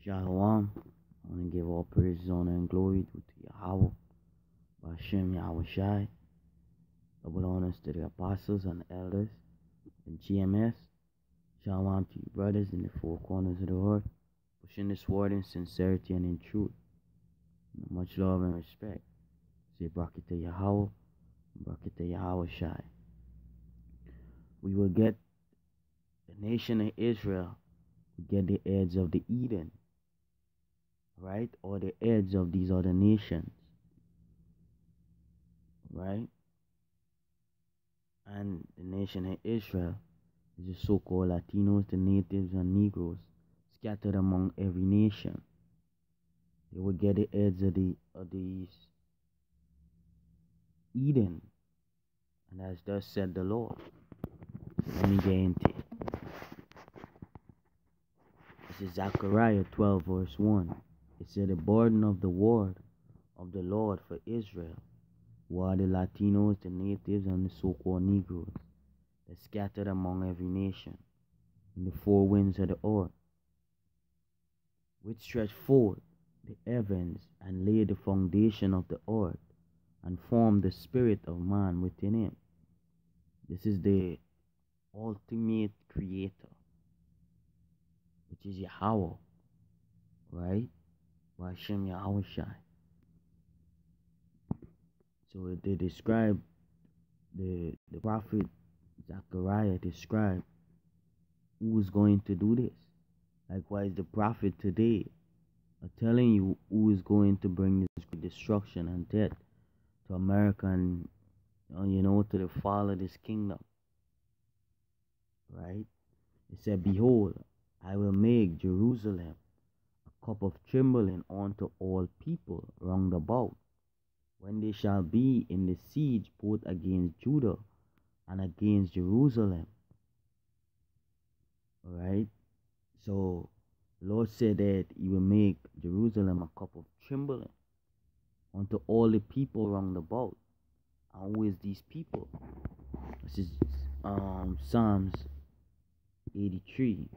Shalom. I want to give all praise, honor, and glory to Yahweh, Bashem Yahweh Shai. Double honors to the apostles and elders and GMS. Shalom to you brothers in the four corners of the earth, pushing this word in sincerity and in truth. Much love and respect. Say Barakah to Yahweh, Barakah to Yahweh Shai. We will get the nation of Israel, get the edge of the Eden, right? Or the edge of these other nations, right? And the nation of Israel is the so-called Latinos, the natives and Negroes scattered among every nation. They will get the edge of these Eden, and as thus said the Lord. So let me get into it. This is Zechariah 12 verse 1. It said, the burden of the word of the Lord for Israel, who are the Latinos, the natives, and the so-called Negroes, that scattered among every nation, in the four winds of the earth, which stretched forth the heavens, and laid the foundation of the earth, and formed the spirit of man within him. This is the ultimate creator, which is Yahweh, right? Hashem Yahweh Shai. So they describe, the prophet Zechariah described who's going to do this. Likewise, the prophet today are telling you who is going to bring this destruction and death to America and, to the fall of this kingdom. Right? It said, behold, I will make Jerusalem a cup of trembling unto all people round about, when they shall be in the siege both against Judah and against Jerusalem. Alright? So, the Lord said that He will make Jerusalem a cup of trembling unto all the people round about. And who is these people? This is Psalms 83,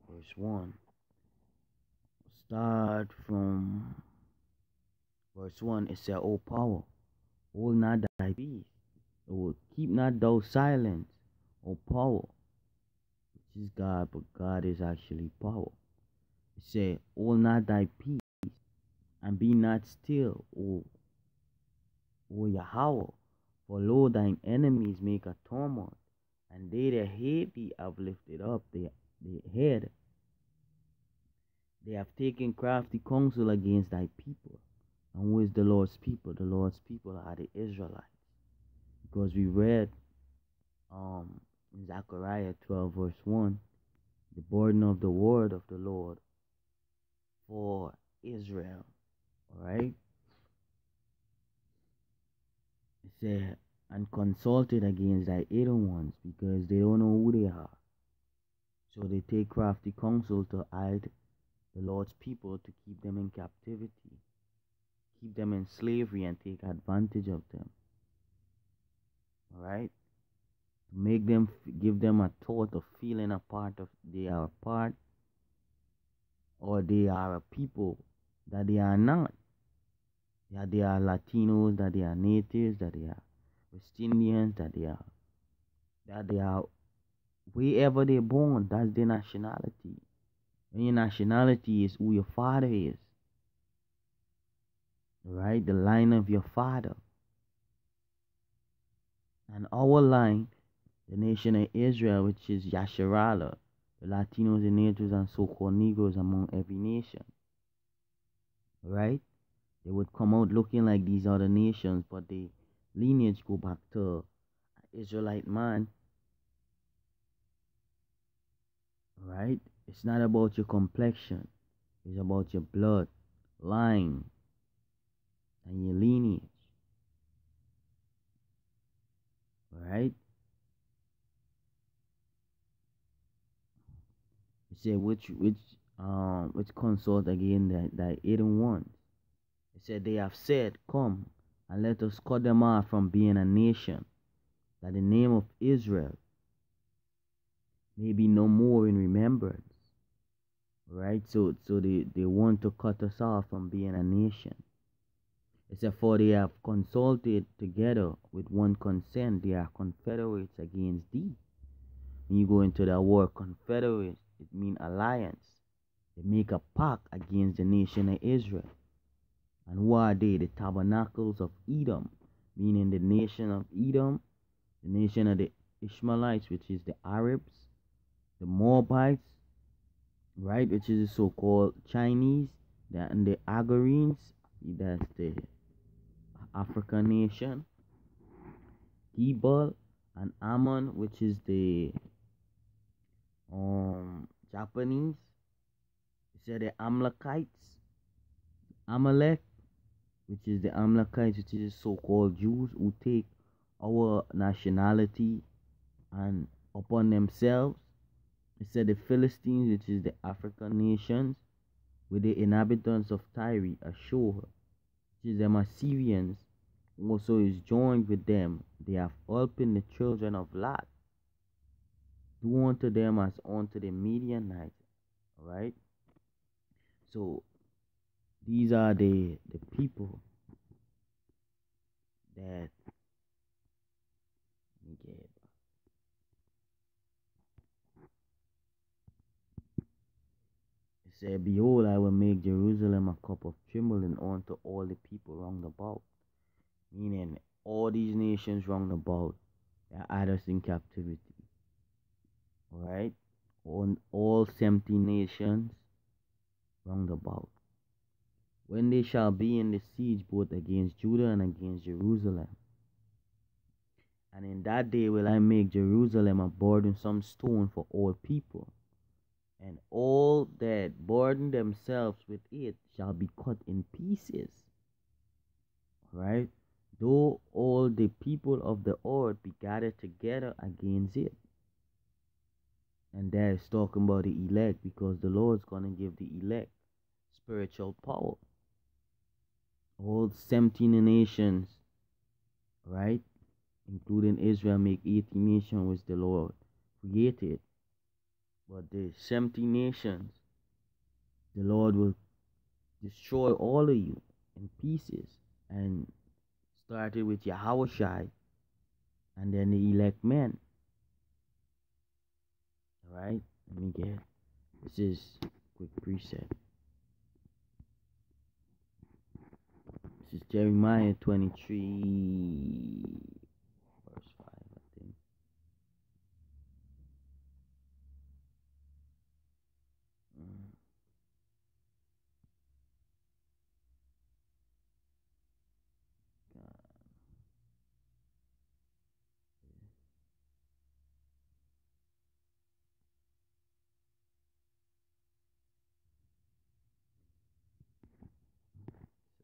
verse 1. Start from verse 1. It said, O power, hold not thy peace, O keep not thou silence, O power, which is God, but God is actually power. It said, hold not thy peace, and be not still, O Yahweh, for lo, thine enemies make a tumult, and they that hate thee have lifted up their head. They have taken crafty counsel against thy people. And who is the Lord's people? The Lord's people are the Israelites. Because we read in Zechariah 12 verse 1, the burden of the word of the Lord for Israel. Alright? It said, and consulted against thy hidden ones, because they don't know who they are. So they take crafty counsel to hide the Lord's people, to keep them in captivity, keep them in slavery, and take advantage of them. Alright? To make them, give them a thought of feeling a part of, they are a part, or they are a people that they are not. That they are Latinos, that they are natives, that they are West Indians, that they are wherever they're born, that's their nationality. And your nationality is who your father is. Right? The line of your father. And our line, the nation of Israel, which is Yasharala, the Latinos, the natives, and so-called Negroes among every nation. Right? They would come out looking like these other nations, but the lineage go back to an Israelite man. Right? It's not about your complexion. It's about your blood, line, and your lineage. Right? It said which consult again thy hidden ones. It said they have said, come and let us cut them off from being a nation, that the name of Israel may be no more in remembrance. right? So they want to cut us off from being a nation. It said, for they have consulted together with one consent, they are confederates against thee. When you go into the word confederate, it means alliance. They make a pact against the nation of Israel. And who are they? The tabernacles of Edom, meaning the nation of Edom, the nation of the Ishmaelites, which is the Arabs, the Moabites, right, which is the so-called Chinese, and the Agarenes, that's the African nation, Gebal and Ammon, which is the Japanese. It said the Amalekites, Amalek, which is the Amalekites, which is so-called Jews who take our nationality and upon themselves. It said the Philistines, which is the African nations, with the inhabitants of Tyre, Ashur, which is the Assyrians, also is joined with them. They have helping the children of Lot. Do unto them as unto the Midianites. Alright? So these are the people that get. It said, behold, I will make Jerusalem a cup of trembling unto all the people round about. Meaning all these nations round about that had us in captivity. Alright? On all 70 nations round about. When they shall be in the siege both against Judah and against Jerusalem. And in that day will I make Jerusalem a burdensome stone for all people. And all that burden themselves with it shall be cut in pieces. Right? Though all the people of the earth be gathered together against it. And that is talking about the elect, because the Lord's going to give the elect spiritual power. All 17 nations, right, including Israel, make 80 nations which the Lord created. But the 70 nations, the Lord will destroy all of you in pieces. And started with Yahushai and then the elect men. Alright, let me get, this is quick precept. This is Jeremiah 23 verse 5, I think.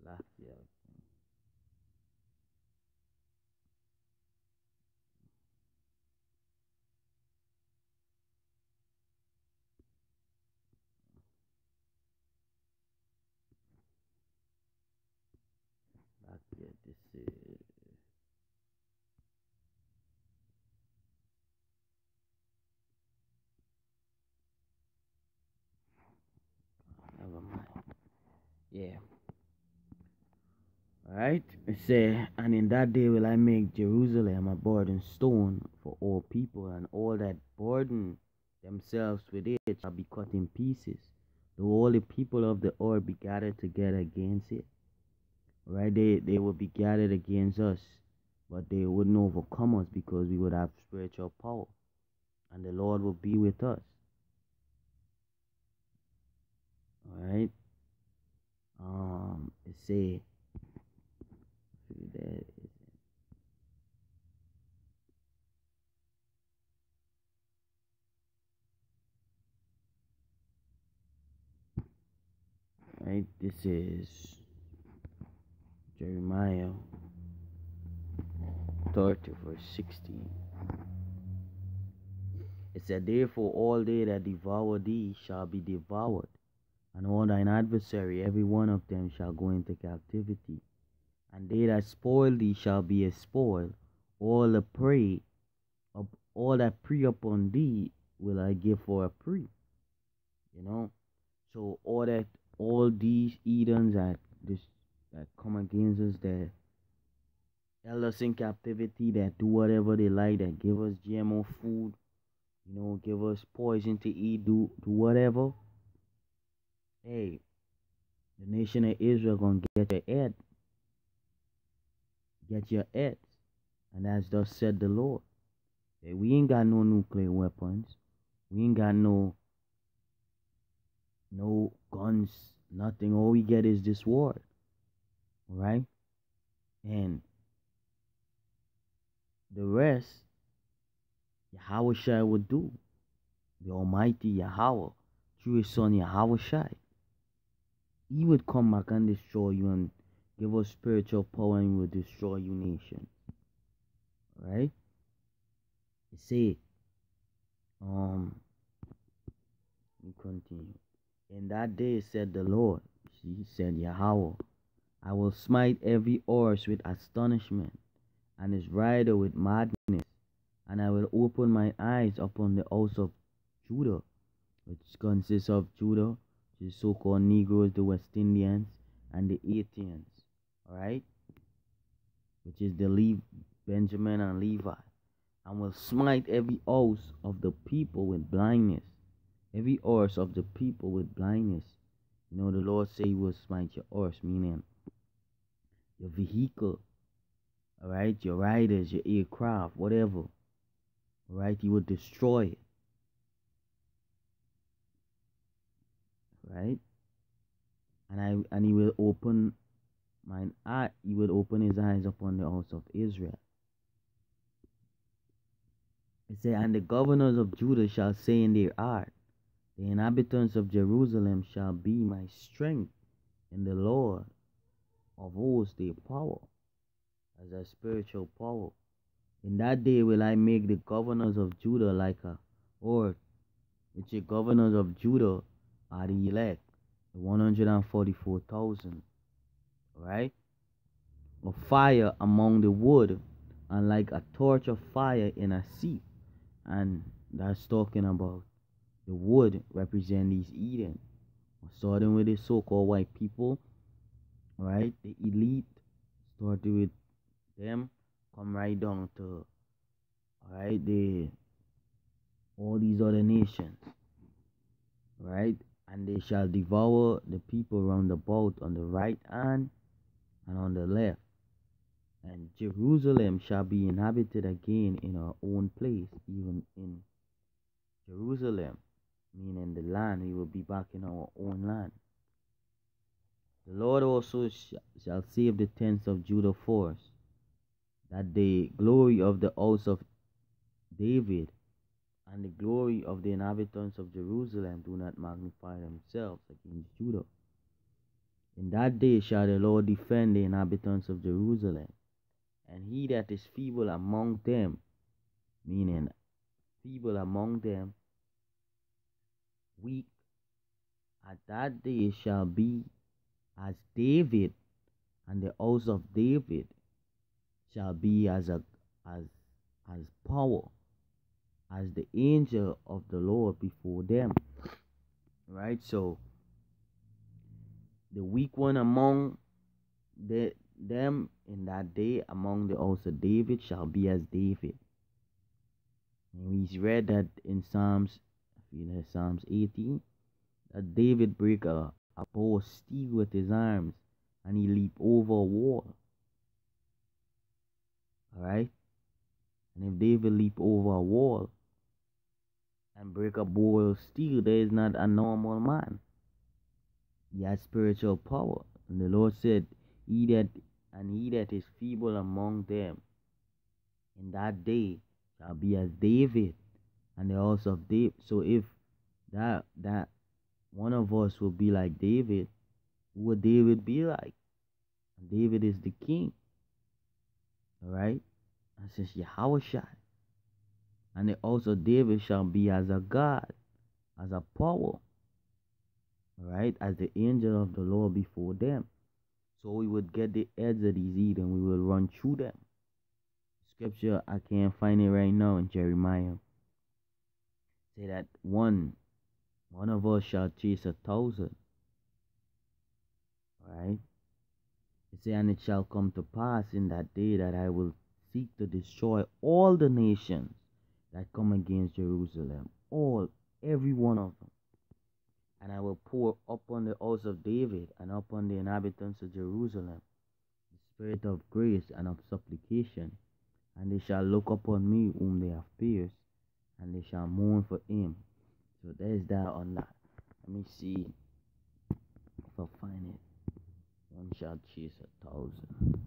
Salakia. Salakia, this is, never mind. Yeah. Alright, it said, and in that day will I make Jerusalem a burden stone for all people, and all that burden themselves with it shall be cut in pieces, though all the people of the earth be gathered together against it. Right, they would be gathered against us, but they wouldn't overcome us because we would have spiritual power, and the Lord will be with us. Alright, it say that. Right, this is Jeremiah 30 verse 16. It said, therefore all they that devour thee shall be devoured, and all thine adversary, every one of them, shall go into captivity. And they that spoil thee shall be a spoil. All the prey, of all that prey upon thee will I give for a prey. You know, So all these Edens that come against us, that held us in captivity, that do whatever they like, that give us GMO food, give us poison to eat, do whatever. Hey, the nation of Israel gonna get your head, and as thus said the Lord. Hey, we ain't got no nuclear weapons, we ain't got no guns, nothing. All we get is this war, right? And the rest, Yahweh Shai would do. The Almighty Yahweh, through His Son Yahweh Shai, He would come back and destroy you and give us spiritual power, and He would destroy you nation. Right? It say, let me continue. In that day said the Lord, He said Yahweh, I will smite every horse with astonishment, and his rider with madness, and I will open my eyes upon the house of Judah, which consists of Judah, which is so-called Negroes, the West Indians, and the Athenians, alright? Which is the Benjamin and Levi, and will smite every house of the people with blindness, every horse of the people with blindness. The Lord say He will smite your horse, meaning your vehicle, alright, your riders, your aircraft, whatever, alright, He will destroy it, right? And He will open He will open His eyes upon the house of Israel. It says, and the governors of Judah shall say in their heart, the inhabitants of Jerusalem shall be my strength, and the Lord of hosts their power, as a spiritual power. In that day will I make the governors of Judah like a horde, which the governors of Judah are the elect, the 144,000, right? Of fire among the wood, and like a torch of fire in a sea. And that's talking about the wood represent these Eden, starting with the so-called white people, right? The elite, started with them, come right down to, alright, all these other nations, right? And they shall devour the people round about on the right hand and on the left. And Jerusalem shall be inhabited again in our own place, even in Jerusalem, meaning the land. We will be back in our own land. The Lord also shall save the tents of Judah first, that the glory of the house of David and the glory of the inhabitants of Jerusalem do not magnify themselves against Judah. In that day shall the Lord defend the inhabitants of Jerusalem, and he that is feeble among them, meaning feeble among them, weak, at that day shall be as David, and the house of David shall be as power, as the angel of the Lord before them. Right? So the weak one among them in that day among the house of David shall be as David. And we read that in Psalms 18, that David break a bow of steel with his arms, and he leap over a wall. Alright? And if David leap over a wall and break a bow of steel, there is not a normal man. He has spiritual power. And the Lord said, he that is feeble among them in that day shall be as David and the house of David. So if that one of us will be like David, who would David be like? And David is the king. Alright? And says Yahweh Shai. And the house of David shall be as a God, as a power. Alright? As the angel of the Lord before them. So we would get the heads of these Eden, we will run through them. Scripture, I can't find it right now in Jeremiah. Say that one One of us shall chase 1,000. Right? It say, and it shall come to pass in that day that I will seek to destroy all the nations that come against Jerusalem, all, every one of them. And I will pour upon the house of David and upon the inhabitants of Jerusalem the spirit of grace and of supplication, and they shall look upon me whom they have pierced, and they shall mourn for him. So there's that on that. Let me see if I find it. One shall chase 1,000.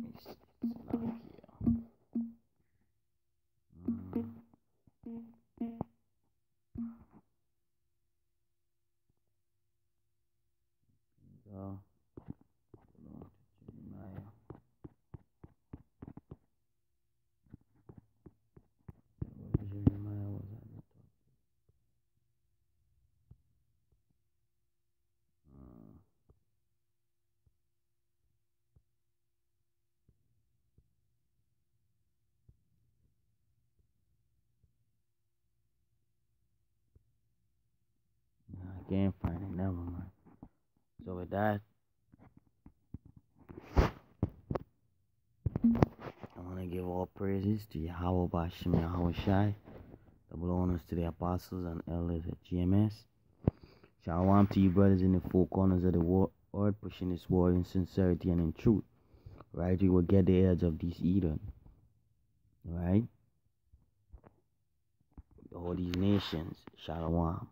It's not here. Go. Hold on to Jeremiah. Jeremiah was at the top. I can't find it. Never mind. So with that, I want to give all praises to Yahweh Bashem Yahweh Shai. Double honors to the apostles and elders at GMS. Shalom to you brothers in the four corners of the world, pushing this word in sincerity and in truth. Right? We will get the edge of this Eden. Right? All these nations. Shalom.